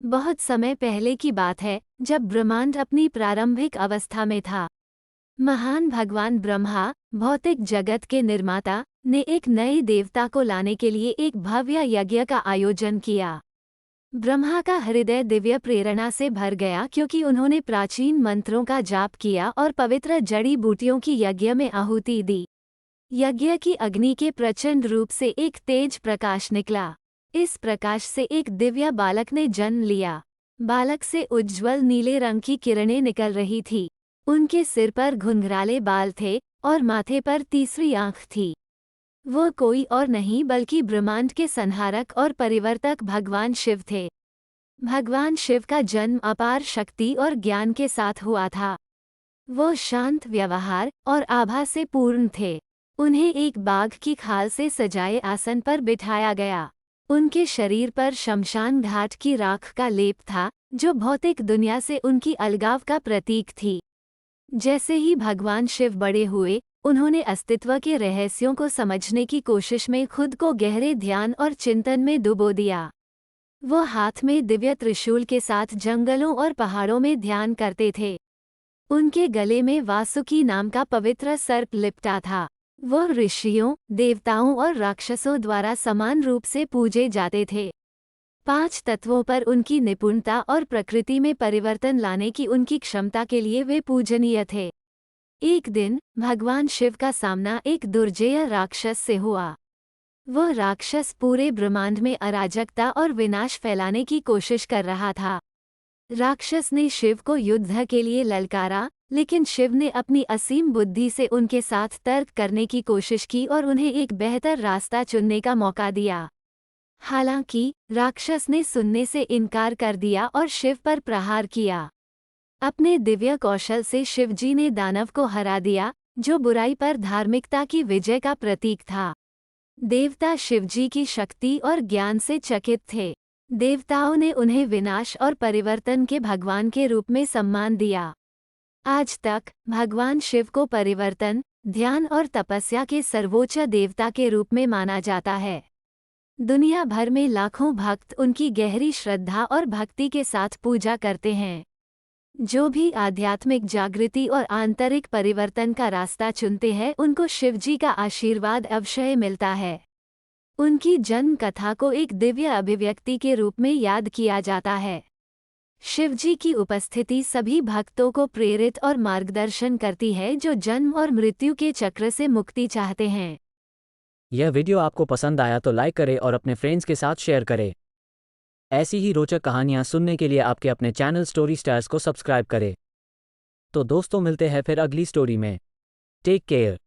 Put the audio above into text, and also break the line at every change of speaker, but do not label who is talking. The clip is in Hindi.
बहुत समय पहले की बात है, जब ब्रह्मांड अपनी प्रारंभिक अवस्था में था। महान भगवान ब्रह्मा, भौतिक जगत के निर्माता, ने एक नए देवता को लाने के लिए एक भव्य यज्ञ का आयोजन किया। ब्रह्मा का हृदय दिव्य प्रेरणा से भर गया क्योंकि उन्होंने प्राचीन मंत्रों का जाप किया और पवित्र जड़ी बूटियों की यज्ञ में आहुति दी। यज्ञ की अग्नि के प्रचंड रूप से एक तेज प्रकाश निकला। इस प्रकाश से एक दिव्य बालक ने जन्म लिया। बालक से उज्ज्वल नीले रंग की किरणें निकल रही थी। उनके सिर पर घुंघराले बाल थे और माथे पर तीसरी आंख थी। वो कोई और नहीं बल्कि ब्रह्मांड के संहारक और परिवर्तक भगवान शिव थे। भगवान शिव का जन्म अपार शक्ति और ज्ञान के साथ हुआ था। वो शांत व्यवहार और आभा से पूर्ण थे। उन्हें एक बाघ की खाल से सजाए आसन पर बिठाया गया। उनके शरीर पर शमशान घाट की राख का लेप था, जो भौतिक दुनिया से उनकी अलगाव का प्रतीक थी। जैसे ही भगवान शिव बड़े हुए, उन्होंने अस्तित्व के रहस्यों को समझने की कोशिश में खुद को गहरे ध्यान और चिंतन में डुबो दिया। वो हाथ में दिव्य त्रिशूल के साथ जंगलों और पहाड़ों में ध्यान करते थे। उनके गले में वासुकी नाम का पवित्र सर्प लिपटा था। वो ऋषियों, देवताओं और राक्षसों द्वारा समान रूप से पूजे जाते थे। 5 तत्वों पर उनकी निपुणता और प्रकृति में परिवर्तन लाने की उनकी क्षमता के लिए वे पूजनीय थे। एक दिन भगवान शिव का सामना एक दुर्जेय राक्षस से हुआ। वह राक्षस पूरे ब्रह्मांड में अराजकता और विनाश फैलाने की कोशिश कर रहा था। राक्षस ने शिव को युद्ध के लिए ललकारा, लेकिन शिव ने अपनी असीम बुद्धि से उनके साथ तर्क करने की कोशिश की और उन्हें एक बेहतर रास्ता चुनने का मौका दिया। हालांकि राक्षस ने सुनने से इनकार कर दिया और शिव पर प्रहार किया। अपने दिव्य कौशल से शिवजी ने दानव को हरा दिया, जो बुराई पर धार्मिकता की विजय का प्रतीक था। देवता शिवजी की शक्ति और ज्ञान से चकित थे। देवताओं ने उन्हें विनाश और परिवर्तन के भगवान के रूप में सम्मान दिया। आज तक भगवान शिव को परिवर्तन, ध्यान और तपस्या के सर्वोच्च देवता के रूप में माना जाता है। दुनिया भर में लाखों भक्त उनकी गहरी श्रद्धा और भक्ति के साथ पूजा करते हैं। जो भी आध्यात्मिक जागृति और आंतरिक परिवर्तन का रास्ता चुनते हैं, उनको शिवजी का आशीर्वाद अवश्य मिलता है। उनकी जन्म कथा को एक दिव्य अभिव्यक्ति के रूप में याद किया जाता है। शिवजी की उपस्थिति सभी भक्तों को प्रेरित और मार्गदर्शन करती है, जो जन्म और मृत्यु के चक्र से मुक्ति चाहते हैं।
यह वीडियो आपको पसंद आया तो लाइक करें और अपने फ्रेंड्स के साथ शेयर करें। ऐसी ही रोचक कहानियां सुनने के लिए आपके अपने चैनल स्टोरी स्टार्स को सब्सक्राइब करें। तो दोस्तों, मिलते हैं फिर अगली स्टोरी में। Take care.